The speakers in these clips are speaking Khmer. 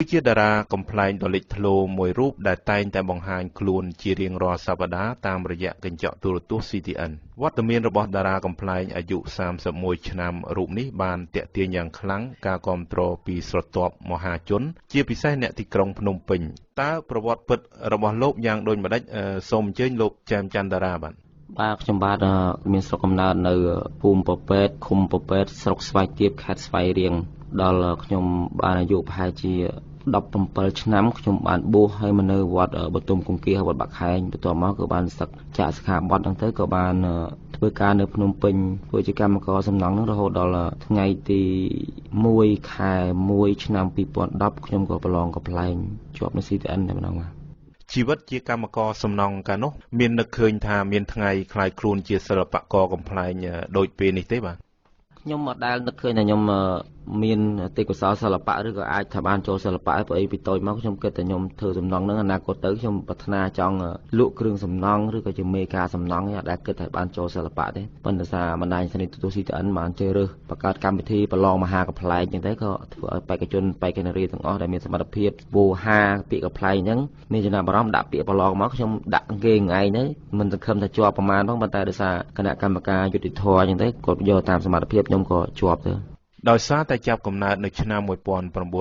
គឺជាតារាកំ pl ែងដ៏លេចធ្លោមួយរូបដែលតែងតែបង្ហាញខ្លួនជារៀងរាល់សប្តាហ៍តាមរយៈកញ្ចក់ទូរទស្សន៍ CTN វត្តមានរបស់តារាកំ pl ែងអាយុ31ឆ្នាំរូបនេះបានទាក់ទាញយ៉ាងខ្លាំងការគាំទ្រពីស្រទាប់មហាជនជាពិសេសអ្នកទីក្រុងភ្នំពេញតើប្រវត្តិពិតរបស់លោកយ៉ាងដូចម្តេចសូមអញ្ជើញលោកចែមច័ន្ទតារាបាទខ្ញុំបាទមានស្រុកកំណើតនៅភូមិពពែតឃុំពពែតស្រុកស្វាយទាបខេត្តស្វាយរៀងដល់ខ្ញុំបានអាយុប្រហែលជា17ឆ្នាំខ្ញុំបានបួសហើយមកនៅវត្តបទុមគង្គាវត្តបាក់ខែងបន្ទាប់មកក៏បានសិក្សាសិក្ខាបទហ្នឹងទៅក៏បានធ្វើការនៅភ្នំពេញធ្វើជាកម្មករសំណង់ហ្នឹងរហូតដល់ថ្ងៃទី1 ខែ 1 ឆ្នាំ2010ខ្ញុំក៏ប្រឡងកំ pl ែងជាប់នៅ CTN តែម្ដងបាទជីវិតជាកម្មករសំណង់កាលនោះមាននឹកឃើញថាមានថ្ងៃខ្លាយខ្លួនជាសិល្បករកំ pl ែងដូចពេលនេះទេបាទខ្ញុំមកដែលនឹកឃើញថាខ្ញុំមានទេពកោសល្យសិល្បៈឬក៏អាចថាបានចូលសិល្បៈព្រោះអីពីតូចមកខ្ញុំគិតថាខ្ញុំធ្វើសំណង់ហ្នឹងអនាគតទៅខ្ញុំប្រាថ្នាចង់លក់គ្រឿងសំណង់ឬក៏ជាមេការសំណង់អត់ដែលគិតថាបានចូលសិល្បៈទេប៉ុន្តែសារបណ្ដាញស្នេហ៍ទូទស្សន៍ CTN បានជឿរើសបង្កើតកម្មវិធីប្រឡងមហាកំ pl ែងអញ្ចឹងទៅក៏ធ្វើឲ្យបេក្ខជនបេក្ខនារីទាំងអស់ដែលមានសមត្ថភាពវោហាពាក្យកំ pl ែងអញ្ចឹងមានចំណាប់អារម្មណ៍ដាក់ពាក្យប្រឡងមកខ្ញុំដាក់គេងឯងទៅមិនសង្ឃឹមថាជាប់ប្រមាណផងប៉ុន្តែដោយសារគណៈកម្មការយុតិធធអញ្ចឹងទៅគាត់យកតាមសមត្ថភាពខ្ញុំក៏ជាប់ទៅដោយសារតែចាប់កំណើតនៅឆ្នាំ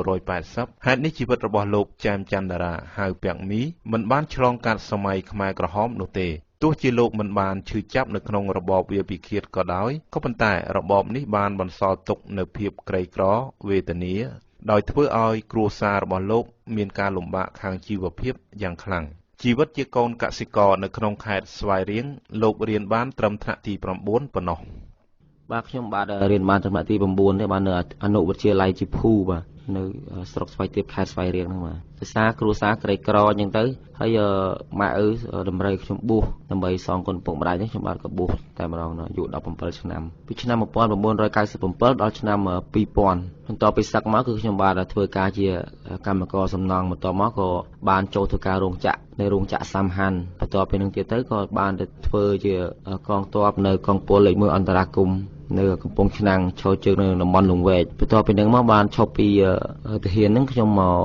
1980ហេតុនេះជីវិតរបស់លោកចែមច័ន្ទតារាហៅពាក់មីមិនបានឆ្លងកាត់សម័យខ្មែរក្រហមនោះទេទោះជាលោកមិនបានឈឺចាប់នៅក្នុងរបបវាលពិឃាតក៏ដោយក៏ប៉ុន្តែរបបនេះបានបន្សល់ទុកនូវភាពក្រីក្រវេទនាដោយធ្វើឲ្យគ្រួសាររបស់លោកមានការលំបាកខាងជីវភាពយ៉ាងខ្លាំងជីវិតជាកូនកសិករនៅក្នុងខេត្តស្វាយរៀងលោករៀនបានត្រឹមថ្នាក់ទី9ប៉ុណ្ណោះបាទខ្ញុំបាទរៀនបានថ្នាក់ទី9ទេបាននៅអនុវិទ្យាល័យជីភូបាទនៅស្រុកស្វាយទាបខេត្តស្វាយរៀងហ្នឹងបាទភាសាគ្រួសារក្រីក្រអញ្ចឹងទៅហើយម៉ែឪតម្រូវខ្ញុំបួសដើម្បីសងគុណពុកម្ដាយនេះខ្ញុំបាទក៏បួសតែម្ដងអាយុ17ឆ្នាំពីឆ្នាំ1997ដល់ឆ្នាំ2000បន្ទាប់ពីសឹកមកគឺខ្ញុំបាទធ្វើការជាកម្មករសំណង់បន្ទាប់មកក៏បានចូលធ្វើការរោងចក្រនៅរោងចក្រសាមហាន់បន្ទាប់ពីនឹងទៀតទៅក៏បានទៅធ្វើជាកងទ័ពនៅកងពលលេខ1អន្តរាគមន៍នៅកំពង់ឆ្នាំងឈរជើងនៅតំបន់លង្វែកបន្ទាប់ពីនឹងមកបានឈប់ពីទាហានហ្នឹងខ្ញុំមក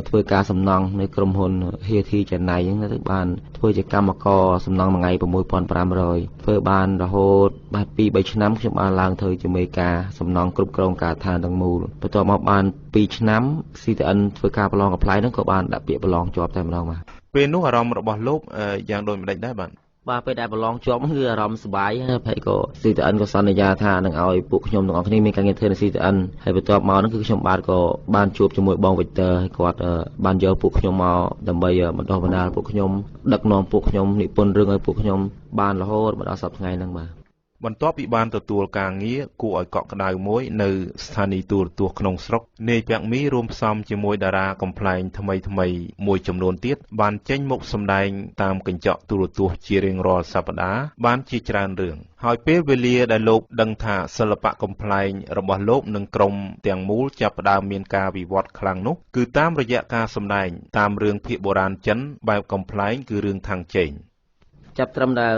ធ្វើការសំណង់នៅក្រុមហ៊ុន HT ចេណៃហ្នឹងទៅបានធ្វើជាកម្មករសំណង់មួយថ្ងៃ6500ធ្វើបានរហូតបាទ2 3ឆ្នាំខ្ញុំបានឡើងធ្វើជាមេការសំណង់គ្រប់គ្រងការដ្ឋានទាំងមូលបន្ទាប់មកបាន2ឆ្នាំ CTN ធ្វើការប្រឡងកំ pl ែងហ្នឹងក៏បានដាក់ពាក្យប្រឡងជាប់តែម្ដងបាទពេលនោះអារម្មណ៍របស់លោកយ៉ាងដូចម្ដេចដែរបាទពេលដែលប្រឡងជាប់គឺអារម្មណ៍សប្បាយហើយក៏ CTN ក៏សន្យាថានឹងឲ្យពួកខ្ញុំទាំងអស់គ្នាមានការងារធ្វើនៅ CTN ហើយបន្ទាប់មកហ្នឹងគឺខ្ញុំបាទក៏បានជួបជាមួយបងវិចទ័រហើយគាត់បានយកពួកខ្ញុំមកដើម្បីបណ្ដុះបណ្ដាលពួកខ្ញុំដឹកនាំពួកខ្ញុំនិពន្ធរឿងឲ្យពួកខ្ញុំបានរហូតមកដល់សប្តាហ៍ថ្ងៃហ្នឹងបាទបន្ទាប់ពីបានទទួលការងារគួរឲ្យកក់ក្ដៅមួយនៅស្ថានីយ៍ទូរទស្សន៍ក្នុងស្រុកនាយពាក់មីរួមផ្សំជាមួយតារាកំ pl ែងថ្មីមួយចំនួនទៀតបានចេញមុខសម្ដែងតាមកញ្ចក់ទូរទស្សន៍ជារៀងរាល់សប្តាហ៍បានជាច្រើនរឿងហើយពេលវេលាដែលលោកដឹងថាសិល្បៈកំ pl ែងរបស់លោកនិងក្រុមទាំងមូលចាប់ផ្ដើមមានការវិវត្តខ្លាំងនោះគឺតាមរយៈការសម្ដែងតាមរឿងភាគបុរាណចិនបែបកំ pl ែងគឺរឿងថាងជែងចាប់ត្រឹមដែល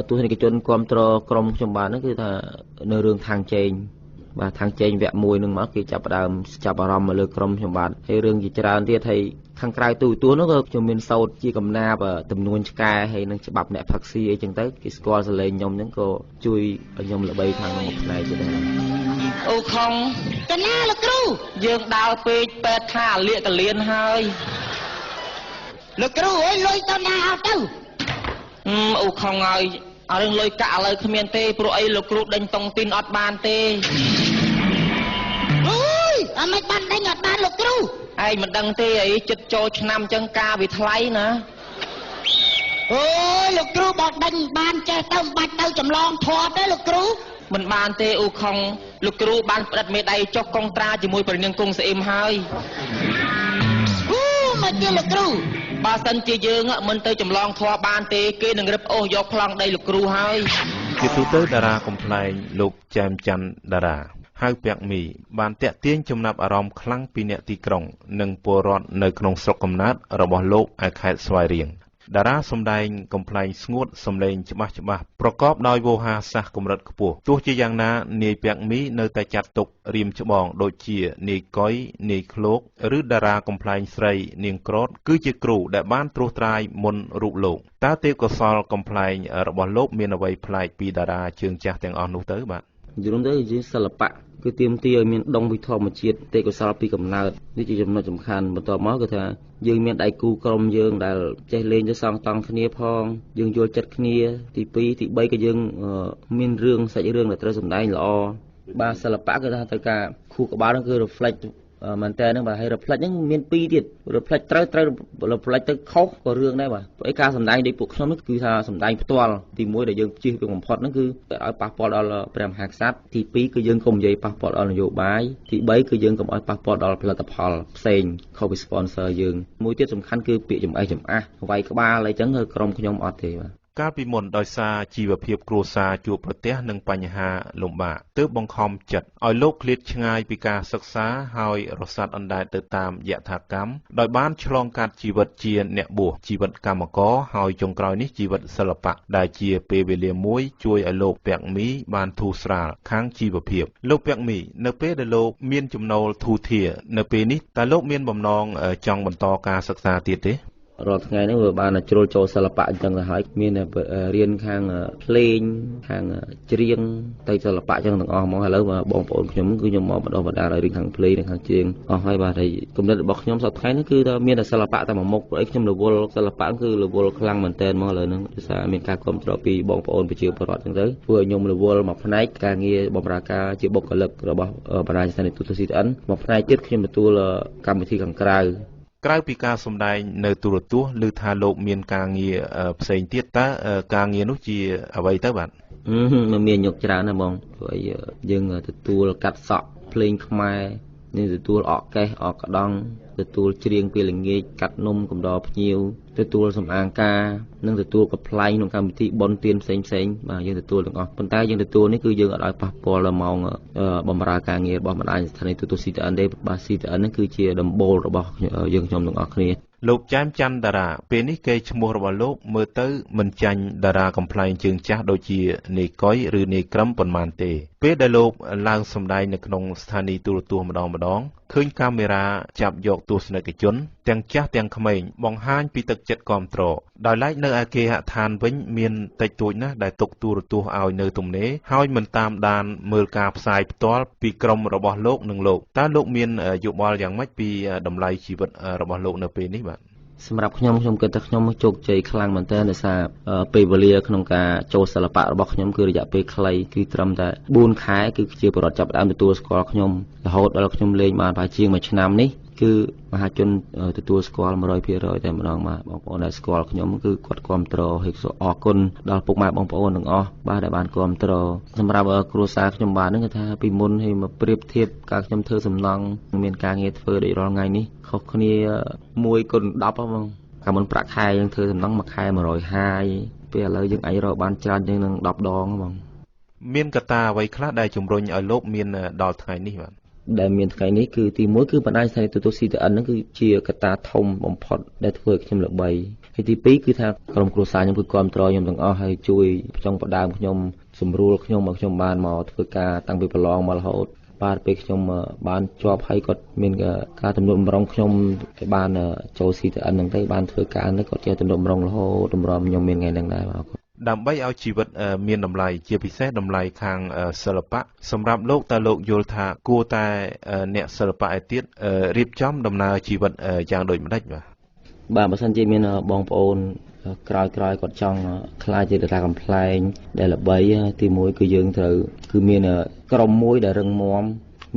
ទស្សនិកជនគ្រប់គ្រងក្រុមខ្ញុំបានហ្នឹងគឺថានៅរឿងថាងជែងបាទថាងជែងវគ្គ1ហ្នឹងមកគេចាប់ផ្ដើមចាប់អារម្មណ៍មកលើក្រុមខ្ញុំបាទហើយរឿងជាច្រើនទៀតហើយខាងក្រៅទូរទស្សន៍នោះក៏ខ្ញុំមានសោតជាកំណាបចំនួនឆ្កែហើយនឹងច្បាប់អ្នកផឹកស៊ីអីចឹងទៅគេស្គាល់សលេងខ្ញុំហ្នឹងក៏ជួយឲ្យខ្ញុំល្បីខាងមួយផ្នែកទៀតដែរអូខំកណាលោកគ្រូយើងដើរពេកពេទ្យថាលាកកលៀនហើយលោកគ្រូអើយលុយទៅណាអត់ទៅអូខំហើយអរឿងលុយកាក់ឥឡូវគ្មានទេព្រោះអីលោកគ្រូដេញតុងទីនអត់បានទេអូយអមិនបានដេញអត់បានលោកគ្រូឯងមិនដឹងទេអីចិត្តចូលឆ្នាំអញ្ចឹងការវាថ្លៃណាអូយលោកគ្រូបើដេញបានចេះទៅមិនបាច់ទៅចម្លងធាត់ទេលោកគ្រូមិនបានទេអូខំលោកគ្រូបានផ្តិតមេដៃចុះកងត្រាជាមួយព្រះនាងគង់ស្អ៊ីមហើយអូមកជាលោកគ្រូបើសិនជាយើងមិនទៅចម្លងធွာបានទេគេនឹងរឹបអូសយកប្លង់ដីលោកគ្រូហើយជាទូទៅតារាកំ pl ែងលោកចែមច័ន្ទតារាហៅពាក់មីបានតាក់ទាញចំណាប់អារម្មណ៍ខ្លាំងពីអ្នកទីក្រុងនិងពលរដ្ឋនៅក្នុងស្រុកកំណើតរបស់លោកឯខេត្តស្វាយរៀង តារាសម្ដែងកំប្លែងស្ងួតសំឡេងច្បាស់ប្រកបដោយវោហារសាស្ត្រកម្រិតខ្ពស់ទោះជាយ៉ាងណានាយពាក់មីនៅតែចាត់ទុករៀមច្បងដូចជានាយកុយនាយឃ្លោកឬតារាកំប្លែងស្រីនាងក្រតគឺជាគ្រូដែលបានត្រួសត្រាយមុនរូបលោកតើទេពកោសល្យកំប្លែងរបស់លោកមានអ្វីប្លែកពីតារាជើងចាស់ទាំងអស់នោះទៅបាទយល់ទៅជាសិល្បៈគឺទាមទារឲ្យមានដងវិធម្មជាតិទេពកោសល្យពីកំណើតនេះជាចំណុចសំខាន់បន្ទាប់មកគឺថាយើងមានដៃគូក្រុមយើងដែលចេះលេងទៅសងតង់គ្នាផងយើងយល់ចិត្តគ្នាទី2ទី3ក៏យើងមានរឿងសាច់រឿងដែលត្រូវសម្ដែងល្អបាទសិល្បៈគឺថាត្រូវការខួរក្បាលហ្នឹងគឺ reflect មែនតើហ្នឹងបាទហើយ reflect ហ្នឹងមាន2ទៀត reflect ត្រូវ reflect ទៅខុសក៏រឿងដែរបាទព្រោះឯការសម្ដែងដូចពួកខ្ញុំគឺថាសម្ដែងផ្ទាល់ទី1ដែលយើងជៀសវាងបំផុតហ្នឹងគឺឲ្យប៉ះពាល់ដល់ព្រះមហាក្សត្រទី2គឺយើងកុំនិយាយប៉ះពាល់ដល់នយោបាយទី3គឺយើងកុំឲ្យប៉ះពាល់ដល់ផលិតផលផ្សេងខុសពី sponsor យើងមួយទៀតសំខាន់គឺពាក្យចំអេះចំអាស់វាយក្បាលអីចឹងក្រុមខ្ញុំអត់ទេបាទកាលពីមុនដោយសារជីវភាពគ្រួសារជួបប្រទះនឹងបញ្ហាលំបាកទើបបង្ខំចិត្តឲ្យលោកឃ្លាតឆ្ងាយពីការសិក្សាហើយរសាត់អណ្ដែតទៅតាមយថាកម្មដោយបានឆ្លងកាត់ជីវិតជាអ្នកបួសជីវិតកម្មករហើយចុងក្រោយនេះជីវិតសិល្បៈដែលជាពេលវេលាមួយជួយឲ្យលោកពាក់មីបានធូរស្រាលខាងជីវភាពលោកពាក់មីនៅពេលដែលលោកមានចំណូលធូរធារនៅពេលនេះតើលោកមានបំណងចង់បន្តការសិក្សាទៀតទេរាល់ថ្ងៃហ្នឹងវាបានជ្រុលចូលសិល្បៈអញ្ចឹងទៅហើយមានរៀនខាងភ្លេងខាងច្រៀងទៅសិល្បៈអញ្ចឹងទាំងអស់ហ្មងឥឡូវបងប្អូនខ្ញុំគឺខ្ញុំមកបណ្ដុះបណ្ដាលឲ្យរៀនខាងភ្លេងនិងខាងច្រៀងអស់ហើយបាទហើយគំនិតរបស់ខ្ញុំសប្តាហ៍ថ្ងៃនេះគឺថាមានតែសិល្បៈតែមួយមុខព្រោះអីខ្ញុំរវល់សិល្បៈគឺរវល់ខ្លាំងមែនទែនហ្មងឥឡូវហ្នឹងដោយសារមានការគ្រប់គ្រងពីបងប្អូនប្រជាពលរដ្ឋអញ្ចឹងទៅធ្វើឲ្យខ្ញុំរវល់មួយផ្នែកការងារបម្រើការជាបុគ្គលិករបស់បណ្ដាញស្ថានីយទូរទស្សន៍ CTN មួយផ្នែកទៀតខ្ញុំទទួលកម្មវិធីខាងក្រៅក្រៅពីការសម្ដែងនៅទូរទស្សន៍ឬថាលោកមានការងារផ្សេងទៀតតើការងារនោះជាអ្វីទៅបាទมันមានយកច្រើនណាស់បងព្រោះយើងទទួលកាត់សក់ភ្លេងខ្មែរយើងទទួលអកកេះអកកដង់ទទួលច្រៀងពេលល្ងាចកាត់នំកំដរភ្ញៀវទទួលសម្អាងការនិងទទួលកំ pl ក្នុងកម្មវិធីបុណ្យទានផ្សេងបាទយើងទទួលទាំងអស់ប៉ុន្តែយើងទទួលនេះគឺយើងអត់ឲ្យប៉ះពាល់ដល់ម៉ោងបម្រើការងាររបស់បណ្ដាញស្ថានីយទូរទស្សន៍ CTN ទេបាទ CTN នេះគឺជាដំបូលរបស់យើងខ្ញុំទាំងអស់គ្នាលោកចាមច័ន្ទតារាពេលនេះគេឈ្មោះរបស់លោកមើលទៅមិនចាញ់តារាកំប្លែងជើងចាស់ដូចជានាយកុយឬនាយក្រឹមប៉ុន្មានទេពេលដែលលោកឡើងសម្ដែងនៅក្នុងស្ថានីយទូរទស្សន៍ម្ដងឃើញកាមេរ៉ាចាប់យកទស្សនិកជនទាំងចាស់ទាំងក្មេងបង្ហាញពីទឹកចិត្តគាំទ្រដោយឡែកនៅឯគេហដ្ឋានវិញមានតិចតួចណាស់ដែលទុកទូរទស្សន៍ឲ្យនៅទំនេរហើយមិនតាមដានមើលការផ្សាយផ្ទាល់ពីក្រុមរបស់លោកនិងលោកតើលោកមានយោបល់យ៉ាងម៉េចពីតម្លៃជីវិតរបស់លោកនៅពេលនេះបាទសម្រាប់ខ្ញុំគិតថាខ្ញុំជោគជ័យខ្លាំងមែនទែនដោយសារពេលវេលាក្នុងការចូលសិល្បៈរបស់ខ្ញុំគឺរយៈពេលខ្លីគឺត្រឹមតែ4ខែគឺជាបរិបទចាប់ផ្ដើមទទួលស្គាល់ខ្ញុំរហូតដល់ខ្ញុំលេងបានប្រហែលជា1ឆ្នាំនេះគឺមហាជនទទួលស្គាល់ 100% តែម្ដងបាទបងប្អូនដែលស្គាល់ខ្ញុំគឺគាត់គាំទ្រហើយអរគុណដល់ពុកម៉ែបងប្អូនទាំងអស់បាទដែលបានគាំទ្រសម្រាប់គ្រួសារខ្ញុំបាទហ្នឹងគឺថាពីមុនឲ្យមកប្រៀបធៀបការខ្ញុំធ្វើសំណង់មានការងារធ្វើដូចរាល់ថ្ងៃនេះខុសគ្នា1 គុណ 10 ហ្មងកាលមុនប្រាក់ខែយើងធ្វើសំណង់មួយខែ150ពេលឥឡូវយើងអាចរកបានច្រើនជាងនឹង10 ដងហ្មងមានកត្តាអ្វីខ្លះដែលជំរុញឲ្យលោកមានដល់ថ្ងៃនេះបាទដែលមានថ្ងៃនេះគឺទី1គឺបណ្ដាញស្ថានីយទូរទស្សន៍ CTN ហ្នឹងគឺជាកត្តាធំបំផុតដែលធ្វើឲ្យខ្ញុំល្បីហើយទី2គឺថាក្រុមគ្រួសារខ្ញុំគឺគាំទ្រខ្ញុំទាំងអស់ហើយជួយចង់ផ្ដើមខ្ញុំសម្រួលខ្ញុំមកខ្ញុំបានមកធ្វើការតាំងពីប្រឡងមករហូតបាទពេលខ្ញុំបានជាប់ហើយគាត់មានការទំនុកម្រងខ្ញុំឲ្យបានចូល CTN ហ្នឹងទៅបានធ្វើការហ្នឹងគាត់ជាទំនុកម្រងរហូតតម្រាំខ្ញុំមានថ្ងៃហ្នឹងដែរបាទដើម្បីឲ្យជីវិតមានតម្លៃជាពិសេសតម្លៃខាងសិល្បៈសម្រាប់លោកតើលោកយល់ថាគួរតែអ្នកសិល្បៈឯទៀតរៀបចំដំណើរជីវិតយ៉ាងដូចម្ដេចបាទបើសិនជាមានបងប្អូនក្រោយគាត់ចង់ខ្លាចជាតារាកំប្លែងដែលល្បីទី1គឺយើងត្រូវគឺមានក្រុមមួយដែលរឹងមាំ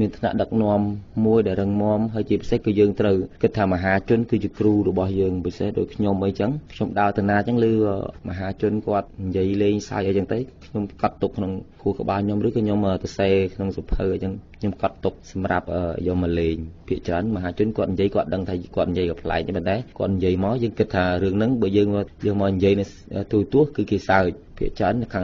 មានថ្នាក់ដឹកនាំមួយដែលរឹងមាំហើយជាពិសេសគឺយើងត្រូវគិតថាមហាជនគឺជាគ្រូរបស់យើងពិសេសដូចខ្ញុំអីចឹងខ្ញុំដើរទៅណាចឹងឬមហាជនគាត់និយាយលេងសើចអីចឹងទៅខ្ញុំកត់ទុកក្នុងខួរក្បាលខ្ញុំឬក៏ខ្ញុំទៅសេក្នុងសភៅអីចឹងខ្ញុំកត់ទុកសម្រាប់យកមកលេងភាគច្រើនមហាជនគាត់និយាយគាត់ដឹងថាគាត់និយាយក៏ប្លែកដែរប៉ុន្តែគាត់និយាយមកយើងគិតថារឿងហ្នឹងបើយើងមកនិយាយនៅទូរទស្សន៍គឺគេសើចភាគច្រើនខាង